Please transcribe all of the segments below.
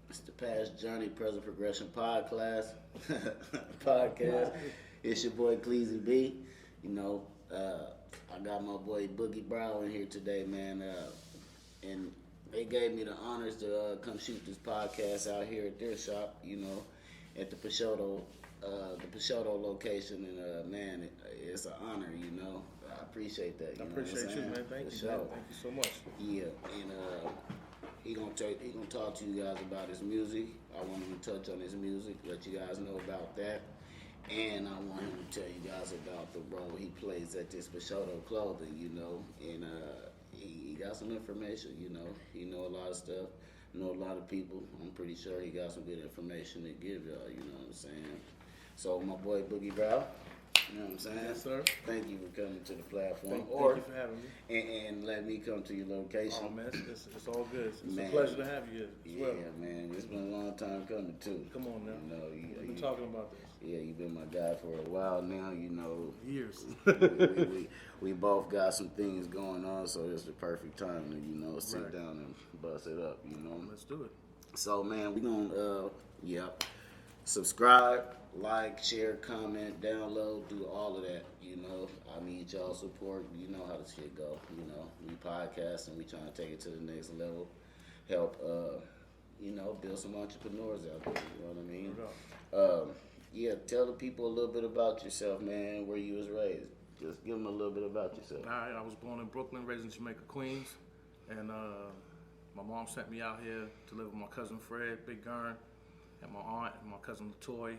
It's the Past Journey, Present Progression podcast. Podcast. It's your boy CLEEZY B. You know, I got my boy Boogie Brow in here today, man. And they gave me the honors to come shoot this podcast out here at their shop. You know, at the Peixotto location, and man, it's an honor. You know, I appreciate that. I appreciate you, man. Thank you, man. Thank you so much. Yeah, and he gonna talk to you guys about his music. I want him to touch on his music, let you guys know about that, and I want him to tell you guys about the role he plays at this Peixotto Clothing. You know, and he got some information. You know, he know a lot of stuff. Know a lot of people. I'm pretty sure he got some good information to give y'all. You know what I'm saying? So my boy Boogie Brow. You know what I'm saying? Yes, sir. Thank you for coming to the platform. Thank you for having me. And let me come to your location. Oh, man, it's all good. It's a pleasure to have you here as well. Yeah, man. It's been a long time coming, too. Come on now. You know, We've been talking about this. Yeah, you've been my guy for a while now, you know. Years. we both got some things going on, so it's the perfect time to, you know, sit Right. down and bust it up, you know. Let's do it. So, man, we gonna, subscribe, like, share, comment, download, do all of that. You know, I need y'all support. You know how this shit go. You know, we podcast and we trying to take it to the next level. Help, you know, build some entrepreneurs out there. You know what I mean? Tell the people a little bit about yourself, man. Where you was raised. Just give them a little bit about yourself. All right, I was born in Brooklyn, raised in Jamaica, Queens, and my mom sent me out here to live with my cousin Fred, Big Gern, and my aunt and my cousin Latoy.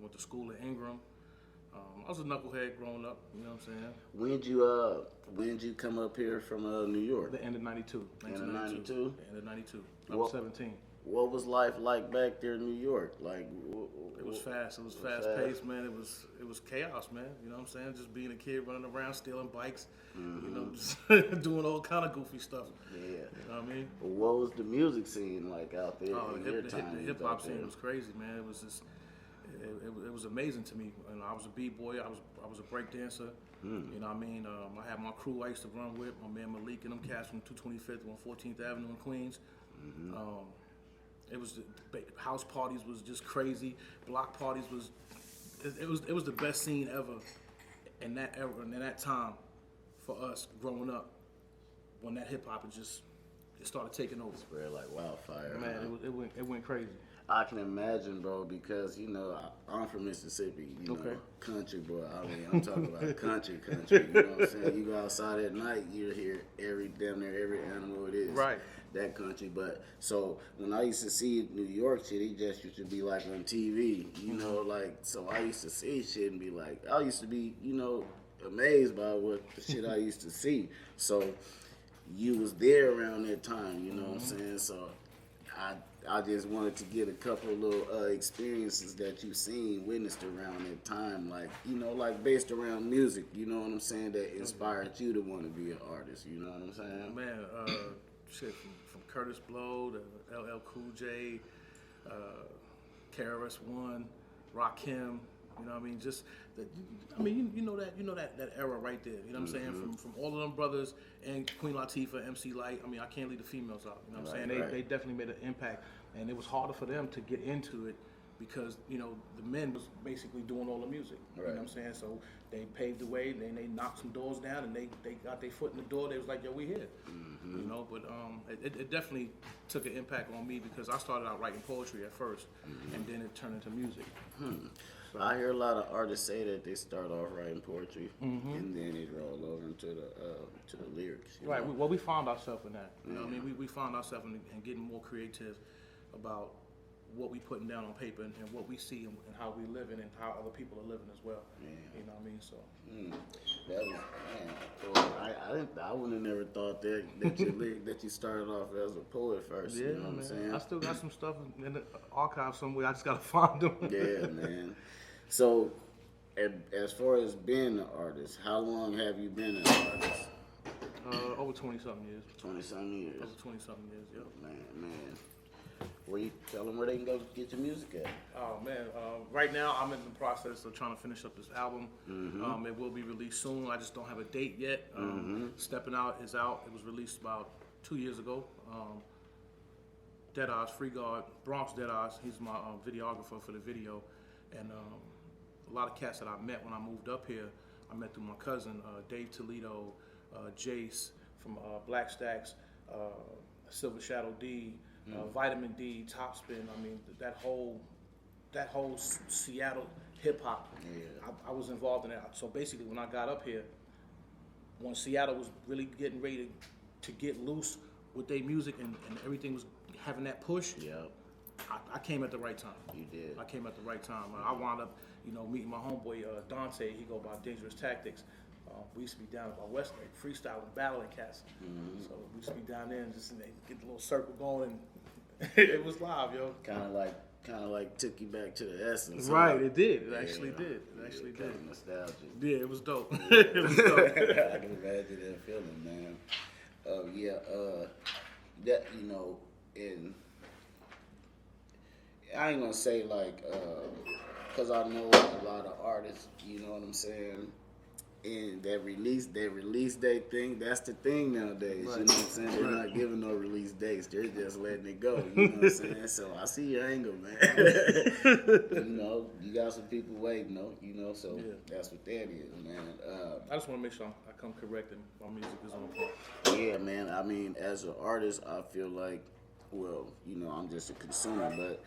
Went to school in Ingram. I was a knucklehead growing up, you know what I'm saying? When did you come up here from New York? The end of 92. End of 92? The end of 92. I was 17. What was life like back there in New York? Like, it was fast. It was fast paced, man. It was chaos, man. You know what I'm saying? Just being a kid running around, stealing bikes, you know, just doing all kind of goofy stuff. Yeah. You know what I mean? What was the music scene like out there in your the time? hip hop scene was crazy, man. It was just, it was amazing to me. You know, I was a b-boy. I was a break dancer. You know what I mean? I had my crew I used to run with, my man Malik and them cats from 225th on 14th Avenue in Queens. It was house parties was just crazy. Block parties was the best scene ever in that era and in that time for us growing up when that hip hop it started taking over. Spread like wildfire. Man, it went crazy. I can imagine, bro, because, you know, I'm from Mississippi, you know, country, boy. I mean, I'm talking about country, you know what I'm saying? You go outside at night, you hear damn near every animal it is. Right. That country. But, so, when I used to see New York shit, it just used to be like on TV, you know, like, so I used to see shit and be like, I used to be, you know, amazed by what the shit I used to see. So, you was there around that time, you know what I'm saying? So, I just wanted to get a couple of little experiences that you've seen, witnessed around that time, like, you know, like based around music, you know what I'm saying, that inspired you to want to be an artist, you know what I'm saying? Man, shit, from Curtis Blow to LL Cool J, KRS-One, Rakim, you know what I mean? Just, you know that era right there, you know what I'm saying? From all of them brothers and Queen Latifah, MC Light, I mean, I can't leave the females out, you know what I'm saying? They definitely made an impact, and it was harder for them to get into it because, you know, the men was basically doing all the music, you know what I'm saying? So they paved the way, then they knocked some doors down, and they got their foot in the door, they was like, yo, we here, you know? But it definitely took an impact on me because I started out writing poetry at first, and then it turned into music. So, I hear a lot of artists say that they start off writing poetry and then it roll over into the lyrics. You right. know? We found ourselves in that. You know what I mean? We found ourselves in getting more creative about what we putting down on paper and what we see and how we living and how other people are living as well. Yeah. You know what I mean? So that was, man, I wouldn't have never thought that you started off as a poet first. yeah, You know what man. I'm saying? I still got some stuff in the archive somewhere. I just gotta find them. Yeah, man. So, as far as being an artist, how long have you been an artist? Over 20-something years. 20-something years. Over 20-something years, yep. Man. Where you tell them where they can go get your music at? Oh man, right now I'm in the process of trying to finish up this album. It will be released soon. I just don't have a date yet. Stepping Out is out. It was released about 2 years ago. Dead Eyes, Free Guard, Bronx Dead Eyes. He's my videographer for the video. And a lot of cats that I met when I moved up here, I met through my cousin, Dave Toledo, Jace from Black Stacks, Silver Shadow D, Vitamin D, Topspin. I mean, that whole Seattle hip hop. Yeah. I was involved in that. So basically, when I got up here, when Seattle was really getting ready to get loose with their music and everything was having that push, I came at the right time. You did. I came at the right time. I wound up, meeting my homeboy Dante. He go by Dangerous Tactics. We used to be down by West Lake, freestyling, battling cats. So we used to be down there and just get the little circle going. And it was live, yo. Kind of like took you back to the essence. Right, it did. It actually did. It actually did. Nostalgic. Yeah, it was dope. It was dope. I can imagine that feeling, man. That and I ain't gonna say because I know a lot of artists. You know what I'm saying? And that release date thing, that's the thing nowadays. Right. You know what I'm saying? They're not giving no release dates. They're just letting it go. You know what I'm saying? So I see your angle, man. You got some people waiting, so that's what that is, man. I just want to make sure I come correct and my music is on point. Yeah, man. I mean, as an artist, I feel like, I'm just a consumer, but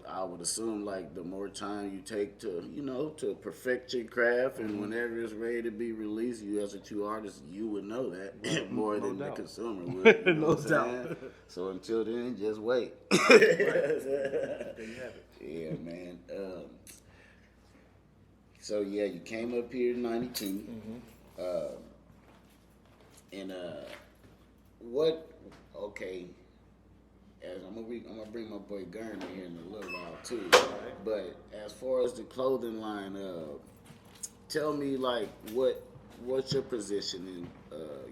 I would assume the more time you take to perfect your craft, and whenever it's ready to be released, you as a true artist, you would know that more than the consumer would. No doubt. So until then, just wait. There you have it. Yeah, man. So you came up here in '92, and what? Okay. As I'm gonna bring my boy Gern in here in a little while too. Right. But as far as the clothing line, tell me what's your position in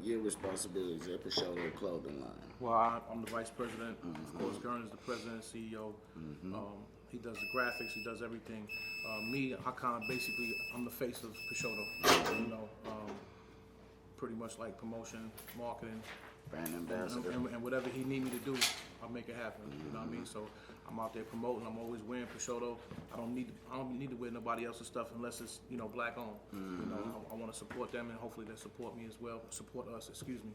your responsibilities at Peixotto Clothing Line? Well, I'm the vice president. Of course, Gern is the president and CEO. He does the graphics. He does everything. Me, I kind of basically I'm the face of Peixotto. Pretty much like promotion, marketing. Brand ambassador. And whatever he need me to do, I'll make it happen. You know what I mean? So I'm out there promoting. I'm always wearing Peixotto. I don't need to wear nobody else's stuff unless it's black owned. I want to support them, and hopefully they support me as well. Support us, excuse me.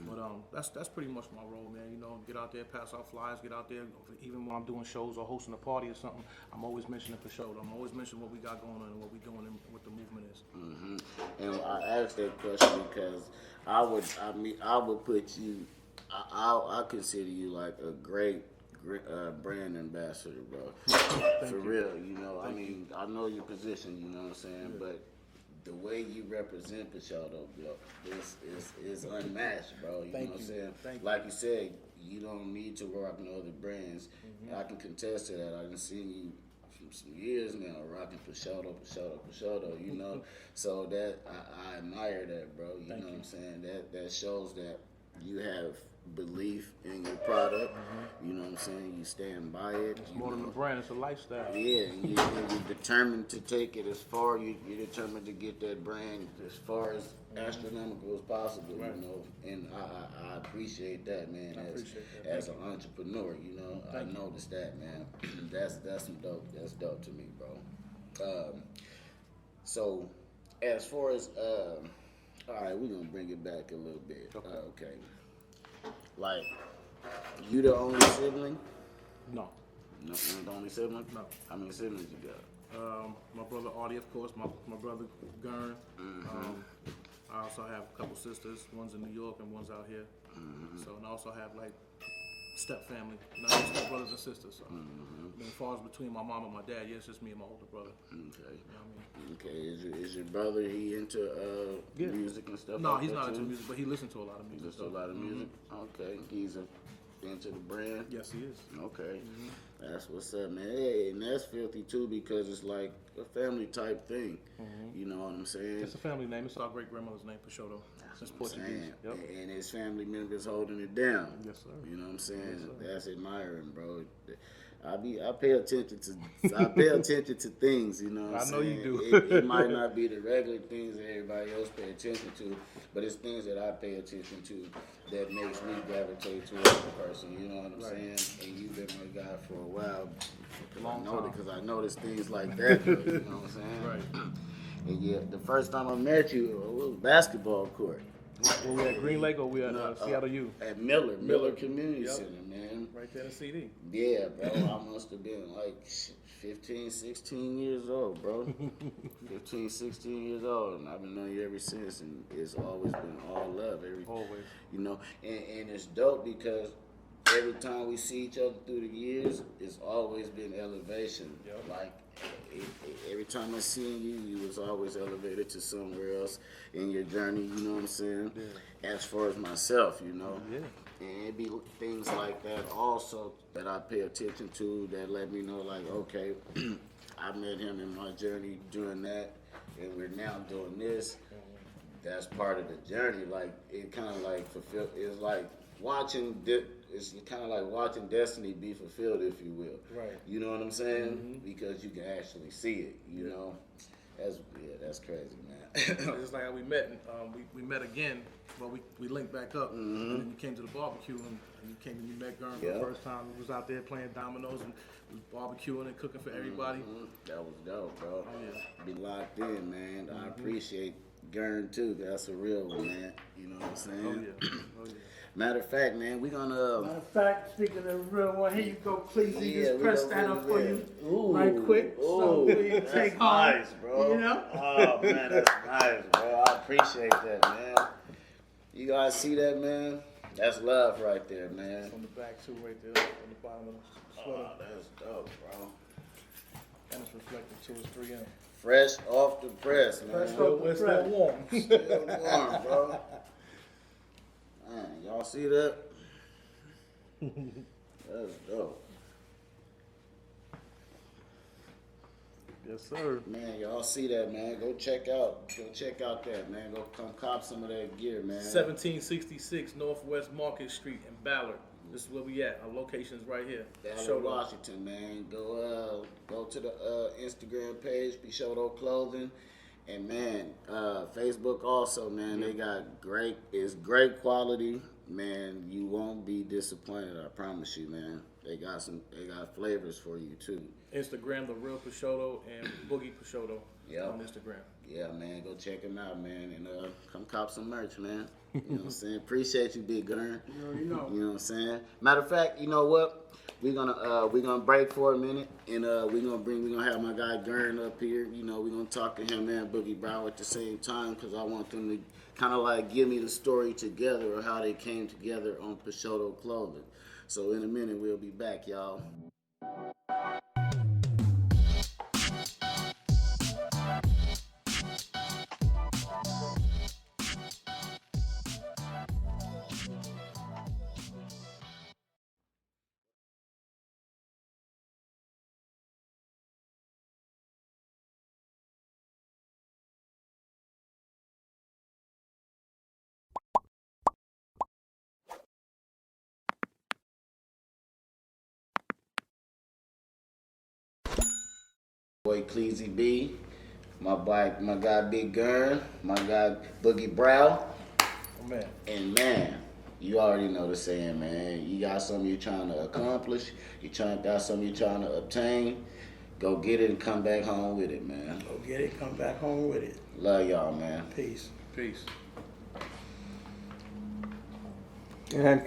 But that's pretty much my role, man. Get out there, pass out flyers, get out there. Even when I'm doing shows or hosting a party or something, I'm always mentioning Peixotto. I'm always mentioning what we got going on and what we're doing and what the movement is. And I asked that question because I would put you. I consider you like a great brand ambassador, bro. For real, I mean, I know your position, you know what I'm saying, but the way you represent Peixotto, bro, is unmatched, bro. You know what I'm saying? Like you said, you don't need to rock no other brands. I can contest to that. I've seen you from some years now rocking Peixotto. So that I admire that, bro. You know what I'm saying? That shows that you have belief in your product. You know what I'm saying? You stand by it. It's more than a brand, it's a lifestyle. Yeah, and you're determined to take it as far. You're determined to get that brand as far as astronomical as possible. Right. And I appreciate that, man. As an entrepreneur, I noticed that, man. That's some dope. That's dope to me, bro. So as far as all right, we're gonna bring it back a little bit. Okay. Like, you the only sibling? No. No, you're the only sibling? No. How many siblings you got? My brother Artie, of course. My brother Gern. I also have a couple sisters. One's in New York and one's out here. So, and I also have step family, step brothers and sisters. So, as far as between my mom and my dad, it's just me and my older brother. Okay. You know what I mean? Okay. Is your brother into music and stuff? No, he's not into music, but he listens to a lot of music. Okay. He's into the brand. Yes, he is. Okay. That's what's up, man. Hey, and that's filthy too because it's like a family type thing. You know what I'm saying? It's a family name. It's our great grandmother's name, Peixotto. Since Portuguese. Yep. And his family members holding it down. Yes, sir. You know what I'm saying? Yes, that's admiring, bro. I pay attention to things, you know what I'm saying? I know you do. It might not be the regular things that everybody else pay attention to, but it's things that I pay attention to that makes me gravitate towards the person, you know what I'm saying? And you've been my guy for a while because I noticed things like that, you know what I'm saying? Right. And yeah, the first time I met you, it was basketball court. Were we at Green Lake or we at Seattle U? At Miller Community Center, man. Right there in the CD. Yeah, bro. I must have been like 15, 16 years old, bro. 15, 16 years old. And I've been knowing you ever since. And it's always been all love. Always. You know, and it's dope because every time we see each other through the years, it's always been elevation. Yep. Like, every time I seen you, you was always elevated to somewhere else in your journey, you know what I'm saying? Yeah. As far as myself, you know? Yeah. And it be things like that also that I pay attention to that let me know, like, okay, I met him in my journey doing that, and we're now doing this. That's part of the journey. Like, it kind of like fulfill. It's like watching. It's kind of like watching destiny be fulfilled, if you will. Right. You know what I'm saying? Because you can actually see it. You know. That's crazy, man. Just like how we met. We met again. Well, we linked back up, and then you came to the barbecue, and you came and you met Gern for the first time. We was out there playing dominoes and barbecuing and cooking for everybody. That was dope, bro. Oh, yeah. Be locked in, man. I appreciate Gern too. That's a real one, man. You know what I'm saying? Oh yeah. Matter of fact, man, we gonna. Matter of fact, speaking of the real one, here you go, CLEEZY. Just press that up for you, Ooh, right quick. So you take home. Nice, bro. You know? Oh man, that's nice, bro. I appreciate that, man. You guys see that, man? That's love right there, man. On the back too, right there, on the bottom of the sweater. Oh, that's dope, bro. And it's reflected too. It's 3M. Fresh off the press, man. Fresh off the It's still warm. Still warm, bro. Man, y'all see that? That's dope. Yes, sir. Man, y'all see that, man. Go check out that, man. Go come cop some of that gear, man. 1766 Northwest Market Street in Ballard. This is where we at. Our location's right here. Ballard, Washington, man. Go to the Instagram page, Peixotto Clothing. And man, Facebook also, man, they got great quality, man. You won't be disappointed, I promise you, man. They got flavors for you too. Instagram, The Real Peixotto and Boogie Peixotto on Instagram. Yeah, man, go check them out, man, and come cop some merch, man. You know what I'm saying? Appreciate you, Big Gern. You know. You know what I'm saying? Matter of fact, you know what? We're gonna break for a minute, and we're gonna have my guy Gern up here. You know, we're gonna talk to him and Boogie Brow at the same time because I want them to kind of like give me the story together of how they came together on Peixotto Clothing. So in a minute we'll be back, y'all. Boy CLEEZY B, my guy Big Gern, my guy Boogie Brow. Oh man. And man, you already know the saying, man. You got something you're trying to accomplish, got something you're trying to obtain, go get it and come back home with it, man. Go get it, come back home with it. Love y'all, man. Peace. Peace. And